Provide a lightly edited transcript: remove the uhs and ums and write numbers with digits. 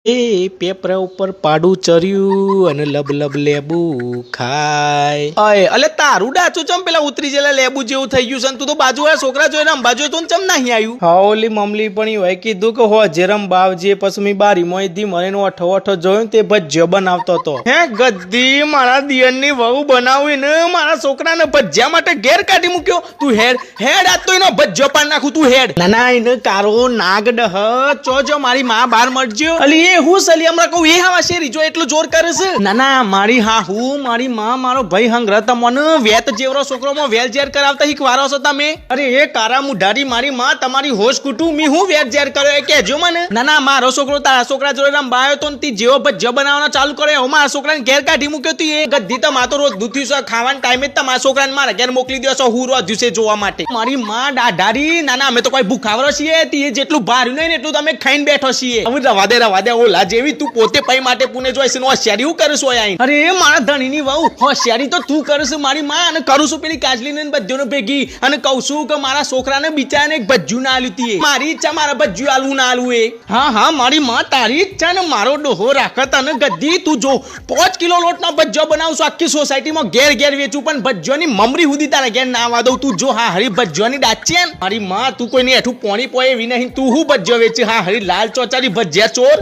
એ પેપરા ઉપર પાડું ચર્યું અને લબ લબ લેબુ ખાય. અય અલે તારું ડાચું ચમ પેલા ઉતરી જેલા લેબુ જેવું થઈ ગયું છે. તું તો બાજુવાળા છોકરા જોઈને અંબા જોઈ તો ચમ નહીં આવ્યું? હા ઓલી મમલી પણ હોય કીધું કે હો જેરમ બાવજી પછી મેં બારી મોયથી મને ઓઠો ઓઠો જોયું તે ભજ્યો બનાવતો હતો. હે ગદ્દી મારા દિયરની વહુ બનાવી ને મારા છોકરાને ભજ્યા માટે ઘેર કાઢી મૂક્યો. તું હેડ હેડ આજ તો એનો ભજ્યો પાડ નાખું. તું હેડ. ના ના એને કારો નાગ ડહ ચોજો મારી માં બાર મળજો. અલી એ હું સલી હમણાં કહું એ હવા શેરી જો એટલું જોર કરે છે. ના ના મારી હા હું મારી માં મારો ભાઈ હંગરા તમને વેત જેવરો છોકરોમાં વેલ ઝેર કરાવતા શીખવારો છો તમે. અરે એ કારા મુઢારી મારી માં તમારી હોશ કુટું મી હું વેત ઝેર કર્યો એ કહેજો મને. ના ના મારો છોકરો તારા છોકરા જોડે રંબાયો તો તી જેવો ભજ્જો બનાવવાનો ચાલુ કરે હું મારા છોકરાને ઘેર કાઢી મૂક્યો. તું એ ગદ્દી તો માં તો રોજ દૂધી છે ખાવાના ટાઈમે જ તમારા છોકરાને મારા ઘેર મોકલી દો છો હું રોજ દિવસે જોવા માટે. મારી માં ડાઢારી. ના ના અમે તો કોઈ ભૂખાવરો છીએ. તી જેટલું ભાર્યું નહીં ને એટલું તમે ખાઈને બેઠો છીએ. હવે રવા દે ઓલા જેવી તું પોતે પૈ માટે પુણે જોઈશ ને હોશિયારી હું કરું છું અહીં. અરે મારા ધણીની વહુ હોશિયારી તો તું કરું છું મારી માં અને કરું છું પેલી કાજલીને બધ્યોને ભેગી અને કહું છું કે મારા છોકરાને બિચારાને એક ભજ્જુ ના આલ્યું તી. મારી ઈચ્છા મારા ભજ્જુ આલવું ના આલવું એ. હા મારી માં તારી ઈચ્છા ને મારો ડોહો રાખત અને ગદ્દી તું જો 5 કિલો લોટનો ભજ્જો બનાવશું આખી સોસાયટીમાં ઘેર ઘેર વેચું પણ ભજ્જોની મમરી હુદી તારા ઘેર ના આવવા દઉં. તું જો હા હરી ભજ્જોની ડાચી મારી માં તું કોઈને એઠું પોણી પોય એવી નહીં. તું હું ભજ્જો વેચી હા હરી લાલ ચોચારી ભજ્યા ચોર.